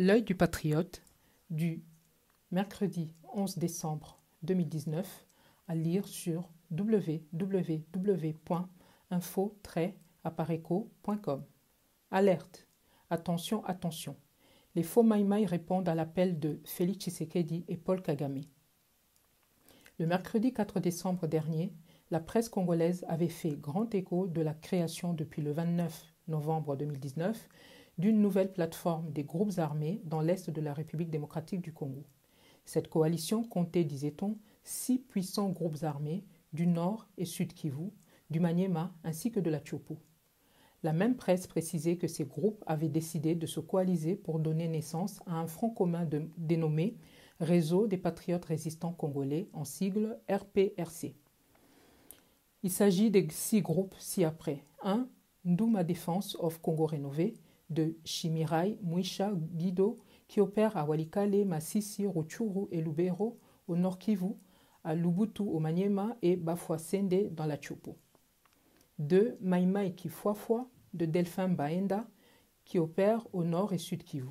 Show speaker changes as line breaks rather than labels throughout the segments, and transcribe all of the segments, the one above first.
L'œil du patriote du mercredi 11 décembre 2019 à lire sur www.info-apareco.com. Alerte! Attention, attention! Les faux maïmaï répondent à l'appel de Félix Tshisekedi et Paul Kagame. Le mercredi 4 décembre dernier, la presse congolaise avait fait grand écho de la création depuis le 29 novembre 2019 d'une nouvelle plateforme des groupes armés dans l'est de la République démocratique du Congo. Cette coalition comptait, disait-on, 6 puissants groupes armés du Nord et Sud Kivu, du Maniema ainsi que de la Tchopo. La même presse précisait que ces groupes avaient décidé de se coaliser pour donner naissance à un front commun dénommé Réseau des patriotes résistants congolais, en sigle RPRC. Il s'agit des 6 groupes ci-après. 1. Nduma Defense of Congo Rénové, de Chimirai Mwisha Guido, qui opère à Walikale, Masisi, Rutshuru et Lubero, au Nord Kivu, à Lubutu au Maniema et Bafouassende dans la Tchopo. 2. Maïmaï Kifuafua, de Delphin Baenda, qui opère au Nord et Sud Kivu.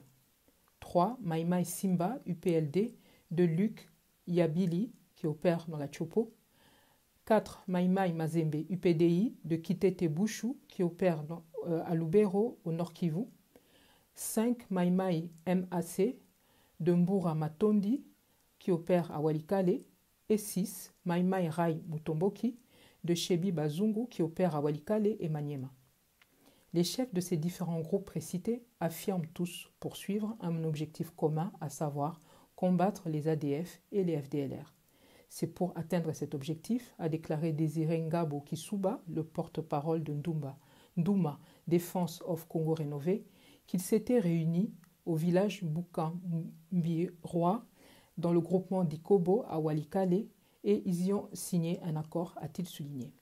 3. Maïmaï Simba, UPLD, de Luc Yabili, qui opère dans la Tchopo. 4. Maïmaï Mazembe, UPDI, de Kitete Bouchou, qui opère à Lubero, au Nord Kivu. 5. Maïmaï MAC, de Mbura Matondi, qui opère à Walikale. Et 6. Maïmaï Rai Mutomboki, de Shebi Bazungu, qui opère à Walikale et Maniema. Les chefs de ces différents groupes précités affirment tous poursuivre un objectif commun, à savoir combattre les ADF et les FDLR. C'est pour atteindre cet objectif, a déclaré Désiré Ngabo Kisuba, le porte-parole de Nduma Defense of Congo Rénové, qu'ils s'étaient réunis au village Bukambirwa dans le groupement d'Ikobo à Walikale et ils y ont signé un accord, a-t-il souligné.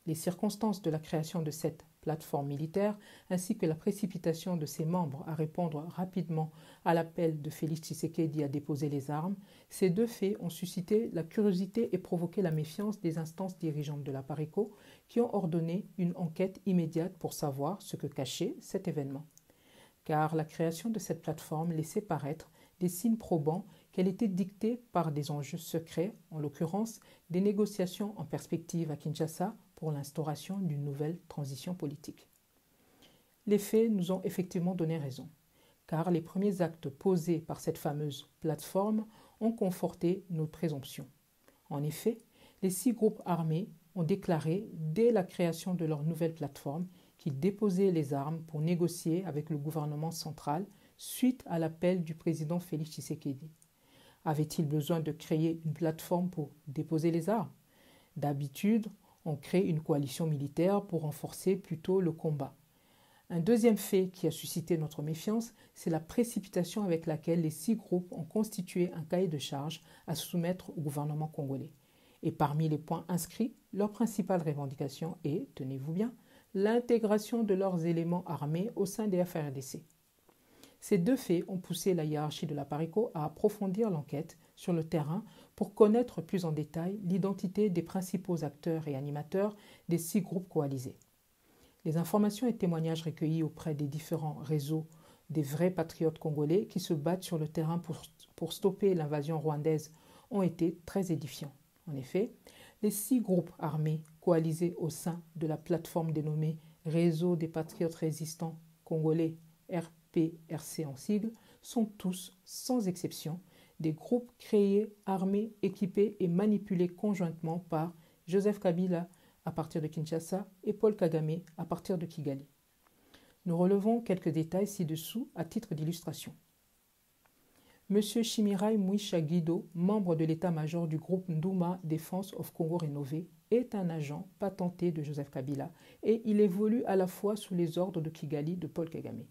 Les circonstances de la création de cette plateforme militaire, ainsi que la précipitation de ses membres à répondre rapidement à l'appel de Félix Tshisekedi à déposer les armes, ces deux faits ont suscité la curiosité et provoqué la méfiance des instances dirigeantes de la PARECO qui ont ordonné une enquête immédiate pour savoir ce que cachait cet événement. Car la création de cette plateforme laissait paraître des signes probants qu'elle était dictée par des enjeux secrets, en l'occurrence des négociations en perspective à Kinshasa pour l'instauration d'une nouvelle transition politique. Les faits nous ont effectivement donné raison, car les premiers actes posés par cette fameuse plateforme ont conforté nos présomptions. En effet, les 6 groupes armés ont déclaré, dès la création de leur nouvelle plateforme, qu'ils déposaient les armes pour négocier avec le gouvernement central suite à l'appel du président Félix Tshisekedi. Avait-il besoin de créer une plateforme pour déposer les armes? D'habitude, on crée une coalition militaire pour renforcer plutôt le combat. Un deuxième fait qui a suscité notre méfiance, c'est la précipitation avec laquelle les 6 groupes ont constitué un cahier de charges à soumettre au gouvernement congolais. Et parmi les points inscrits, leur principale revendication est, tenez-vous bien, l'intégration de leurs éléments armés au sein des FARDC. Ces deux faits ont poussé la hiérarchie de la PARECO à approfondir l'enquête sur le terrain pour connaître plus en détail l'identité des principaux acteurs et animateurs des 6 groupes coalisés. Les informations et témoignages recueillis auprès des différents réseaux des vrais patriotes congolais qui se battent sur le terrain pour stopper l'invasion rwandaise ont été très édifiants. En effet, les 6 groupes armés coalisés au sein de la plateforme dénommée Réseau des patriotes résistants congolais RPRC en sigle, sont tous, sans exception, des groupes créés, armés, équipés et manipulés conjointement par Joseph Kabila à partir de Kinshasa et Paul Kagame à partir de Kigali. Nous relevons quelques détails ci-dessous à titre d'illustration. M. Chimirai Mwisha Guido, membre de l'état-major du groupe Nduma Defense of Congo Rénové, est un agent patenté de Joseph Kabila et il évolue à la fois sous les ordres de Kigali de Paul Kagame.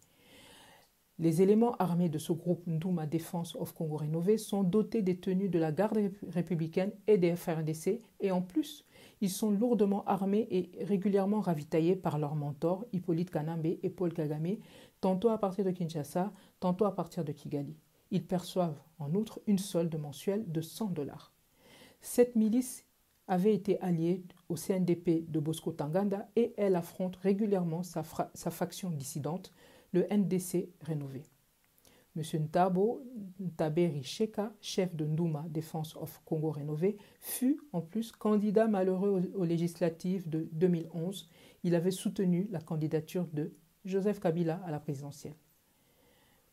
Les éléments armés de ce groupe Nduma Defense of Congo Rénové sont dotés des tenues de la garde républicaine et des FARDC et en plus, ils sont lourdement armés et régulièrement ravitaillés par leurs mentors Hippolyte Kanambe et Paul Kagame, tantôt à partir de Kinshasa, tantôt à partir de Kigali. Ils perçoivent en outre une solde mensuelle de $100. Cette milice avait été alliée au CNDP de Bosco Tanganda et elle affronte régulièrement sa faction dissidente, le NDC rénové. M. Ntaberi Sheka, chef de Ndouma Defense of Congo Rénové, fut en plus candidat malheureux aux législatives de 2011. Il avait soutenu la candidature de Joseph Kabila à la présidentielle.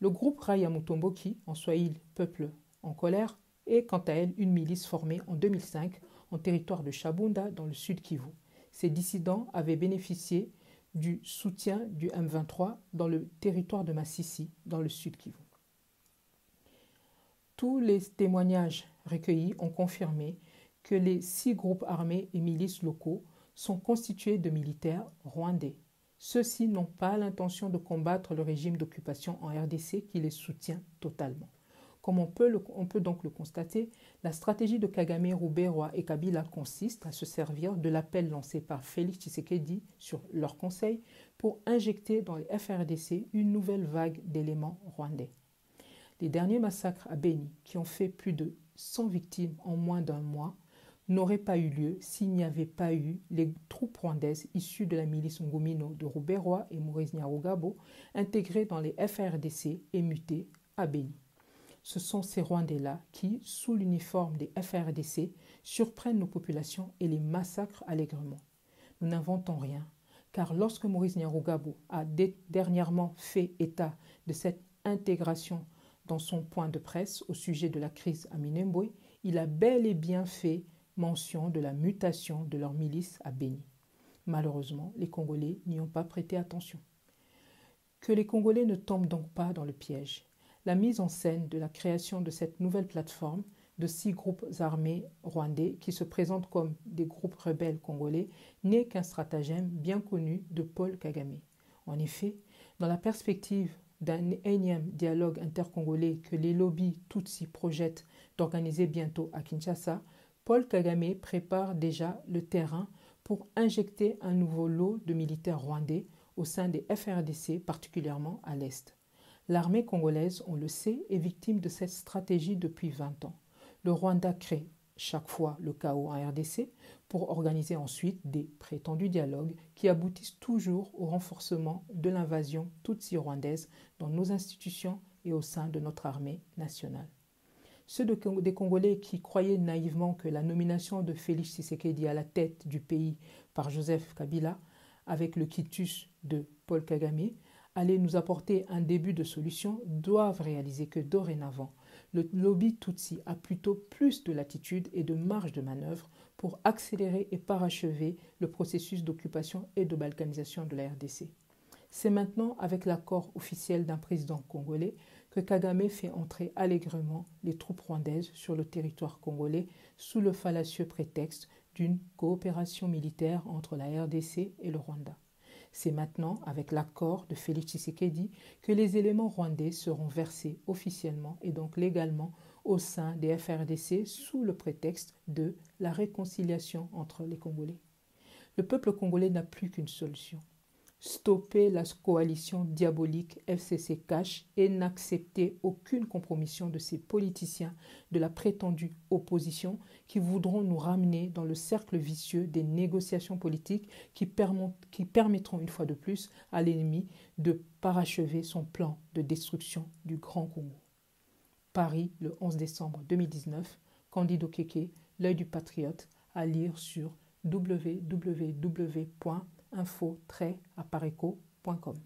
Le groupe Raya Mutomboki, en swahili Peuple en colère, est quant à elle une milice formée en 2005 en territoire de Chabunda dans le sud Kivu. Ces dissidents avaient bénéficié du soutien du M23 dans le territoire de Massissi dans le sud Kivu. Tous les témoignages recueillis ont confirmé que les 6 groupes armés et milices locaux sont constitués de militaires rwandais. Ceux-ci n'ont pas l'intention de combattre le régime d'occupation en RDC qui les soutient totalement. Comme on peut donc le constater, la stratégie de Kagame, Roubaix et Kabila consiste à se servir de l'appel lancé par Félix Tshisekedi sur leur conseil pour injecter dans les FRDC une nouvelle vague d'éléments rwandais. Les derniers massacres à Beni, qui ont fait plus de 100 victimes en moins d'un mois, n'auraient pas eu lieu s'il n'y avait pas eu les troupes rwandaises issues de la milice Ngomino de Roubaix et Maurice Nyarugabo, intégrées dans les FRDC et mutées à Beni. Ce sont ces Rwandais-là qui, sous l'uniforme des FRDC, surprennent nos populations et les massacrent allègrement. Nous n'inventons rien, car lorsque Maurice Nyarugabo a dernièrement fait état de cette intégration dans son point de presse au sujet de la crise à Minembwe, il a bel et bien fait mention de la mutation de leur milice à Beni. Malheureusement, les Congolais n'y ont pas prêté attention. Que les Congolais ne tombent donc pas dans le piège. La mise en scène de la création de cette nouvelle plateforme de 6 groupes armés rwandais qui se présentent comme des groupes rebelles congolais n'est qu'un stratagème bien connu de Paul Kagame. En effet, dans la perspective d'un énième dialogue intercongolais que les lobbies Tutsi projettent d'organiser bientôt à Kinshasa, Paul Kagame prépare déjà le terrain pour injecter un nouveau lot de militaires rwandais au sein des FRDC, particulièrement à l'Est. L'armée congolaise, on le sait, est victime de cette stratégie depuis 20 ans. Le Rwanda crée chaque fois le chaos en RDC pour organiser ensuite des prétendus dialogues qui aboutissent toujours au renforcement de l'invasion tutsi-rwandaise dans nos institutions et au sein de notre armée nationale. Ceux des Congolais qui croyaient naïvement que la nomination de Félix Tshisekedi à la tête du pays par Joseph Kabila, avec le quitus de Paul Kagame, allait nous apporter un début de solution, doivent réaliser que dorénavant, le lobby Tutsi a plutôt plus de latitude et de marge de manœuvre pour accélérer et parachever le processus d'occupation et de balkanisation de la RDC. C'est maintenant avec l'accord officiel d'un président congolais que Kagame fait entrer allègrement les troupes rwandaises sur le territoire congolais sous le fallacieux prétexte d'une coopération militaire entre la RDC et le Rwanda. C'est maintenant, avec l'accord de Félix Tshisekedi, que les éléments rwandais seront versés officiellement et donc légalement au sein des FRDC sous le prétexte de la réconciliation entre les Congolais. Le peuple congolais n'a plus qu'une solution. Stopper la coalition diabolique FCC-Cash et n'accepter aucune compromission de ces politiciens de la prétendue opposition qui voudront nous ramener dans le cercle vicieux des négociations politiques qui permettront une fois de plus à l'ennemi de parachever son plan de destruction du Grand Congo. Paris, le 11 décembre 2019, Candide Okeke, L'œil du patriote, à lire sur www.info-apareco.com.